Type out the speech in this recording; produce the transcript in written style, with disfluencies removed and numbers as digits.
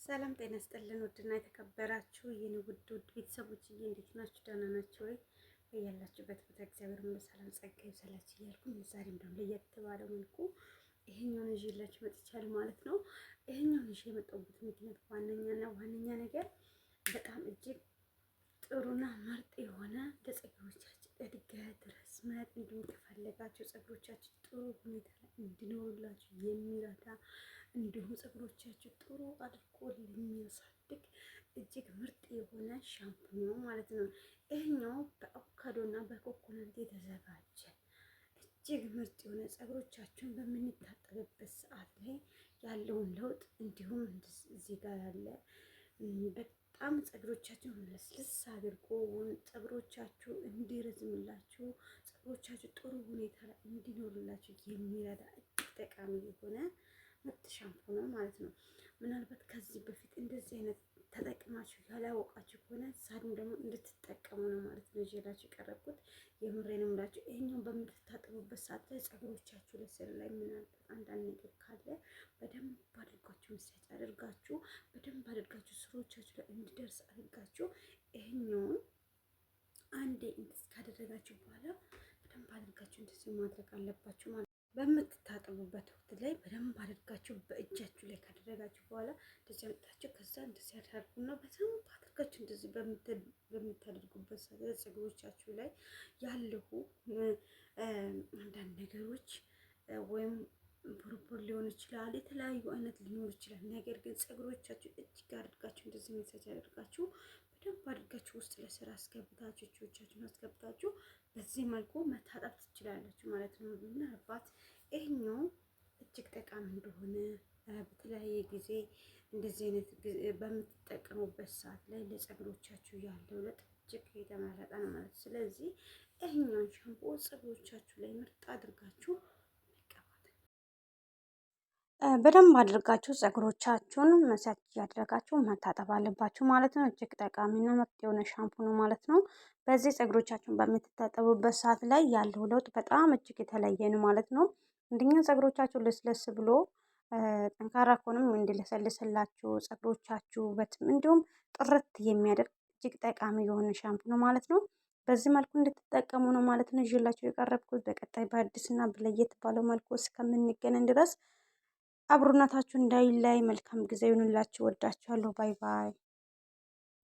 ሰላም ጤና ይስጥልን። ውድና የተከበራችሁ የኔ ውድ ቤተሰቦችዬ እንዴት ናችሁ? ደህና ናችሁ ወይ? ያላችሁበት ቦታ እግዚአብሔር ይመስገን ሰላም ጸጋ ይብዛላችሁ እያልኩኝ ዛሬም ደግሞ ለየት ባለ መልኩ ይሄኛውን ይዤላችሁ መጥቻለሁ ማለት ነው። ይሄኛውን ይዤ የመጣሁበት ምክንያት ዋነኛ ነገር በጣም እጅግ ጥሩና ምርጥ የሆነ ለፀጉሮቻችን እድገት ርዝመት እንዲሁም ከፈለጋችሁ ፀጉሮቻችሁ ጥሩ ሁኔታ ላይ እንዲኖሩላችሁ የሚረዳ እንዲሁም ፀጉሮቻችሁ ጥሩ አድርጎ የሚያሳድግ እጅግ ምርጥ የሆነ ሻምፑ ነው ማለት ነው። ይሄኛው በአቮካዶ እና በኮኮናት የተዘጋጀ እጅግ ምርጥ የሆነ ፀጉሮቻችሁን በምንታጠብበት ሰዓት ላይ ያለውን ለውጥ እንዲሁም እዚህ ጋር ያለ በጣም ፀጉሮቻችሁን ለስልስ አድርጎ ፀጉሮቻችሁ እንዲረዝምላችሁ ፀጉሮቻችሁ ጥሩ ሁኔታ ላይ እንዲኖርላችሁ የሚረዳ እጅግ ጠቃሚ የሆነ ምርጥ ሻምፑ ነው ማለት ነው። ምናልባት ከዚህ በፊት እንደዚህ አይነት ተጠቅማችሁ ያላወቃችሁ ከሆነ ዛሬም ደግሞ እንድትጠቀሙ ነው ማለት ነው ይዤላችሁ የቀረብኩት። የምሬን ነው የምላችሁ። ይሄኛውን በምትታጠቡበት ሰዓት ላይ ፀጉሮቻችሁ ለስር ላይ ምናልባት አንዳንድ ነገር ካለ በደንብ አድርጋችሁ መሳጭ አድርጋችሁ በደንብ አድርጋችሁ ስሮቻችሁ ላይ እንዲደርስ አድርጋችሁ ይሄኛውን አንዴ እንደዚህ ካደረጋችሁ በኋላ በደንብ አድርጋችሁ እንደዚህ ማድረግ አለባችሁ ማለት ነው። በምትታጠቡበት ወቅት ላይ በደንብ አድርጋችሁ በእጃችሁ ላይ ካደረጋችሁ በኋላ እንደዚህ አምጥታችሁ ከዛ እንደዚህ አድርጉና በደንብ አድርጋችሁ እንደዚህ በምታደርጉበት ሰዓት ፀጉሮቻችሁ ላይ ያለሁ አንዳንድ ነገሮች ወይም ቡርቡር ሊሆን ይችላል፣ የተለያዩ አይነት ሊኖር ይችላል። ነገር ግን ፀጉሮቻችሁ እጅግ አድርጋችሁ እንደዚህ መሳጅ አድርጋችሁ በደንብ አድርጋችሁ ውስጥ ለስራ አስገብታችሁ እጆቻችሁን አስገብታችሁ በዚህ መልኩ መታጠብ ትችላላችሁ ማለት ነው። ምናልባት ይሄኛው እጅግ ጠቃሚ እንደሆነ በተለያየ ጊዜ እንደዚህ አይነት በምትጠቀሙበት ሰዓት ላይ ለፀጉሮቻችሁ ያለው ለውጥ እጅግ የተመረጠ ነው ማለት። ስለዚህ ይሄኛውን ሻምፖ ፀጉሮቻችሁ ላይ ምርጥ አድርጋችሁ በደንብ አድርጋችሁ ፀጉሮቻችሁን መሳጅ እያደረጋችሁ መታጠብ አለባችሁ ማለት ነው። እጅግ ጠቃሚና ምርጥ የሆነ ሻምፑ ነው ማለት ነው። በዚህ ፀጉሮቻችሁን በምትታጠቡበት ሰዓት ላይ ያለው ለውጥ በጣም እጅግ የተለየ ነው ማለት ነው። አንደኛ ፀጉሮቻችሁ ለስለስ ብሎ ጠንካራ ከሆነም እንዲለሰልስላችሁ ፀጉሮቻችሁ ውበትም እንዲሁም ጥርት የሚያደርግ እጅግ ጠቃሚ የሆነ ሻምፑ ነው ማለት ነው። በዚህ መልኩ እንድትጠቀሙ ነው ማለት ነው ይዤላችሁ የቀረብኩት። በቀጣይ በአዲስና በለየት ባለው መልኩ እስከምንገናኝ ድረስ አብሮነታችሁ እንዳይለይ መልካም ጊዜ ይሁንላችሁ። ወዳችኋለሁ። ባይ ባይ።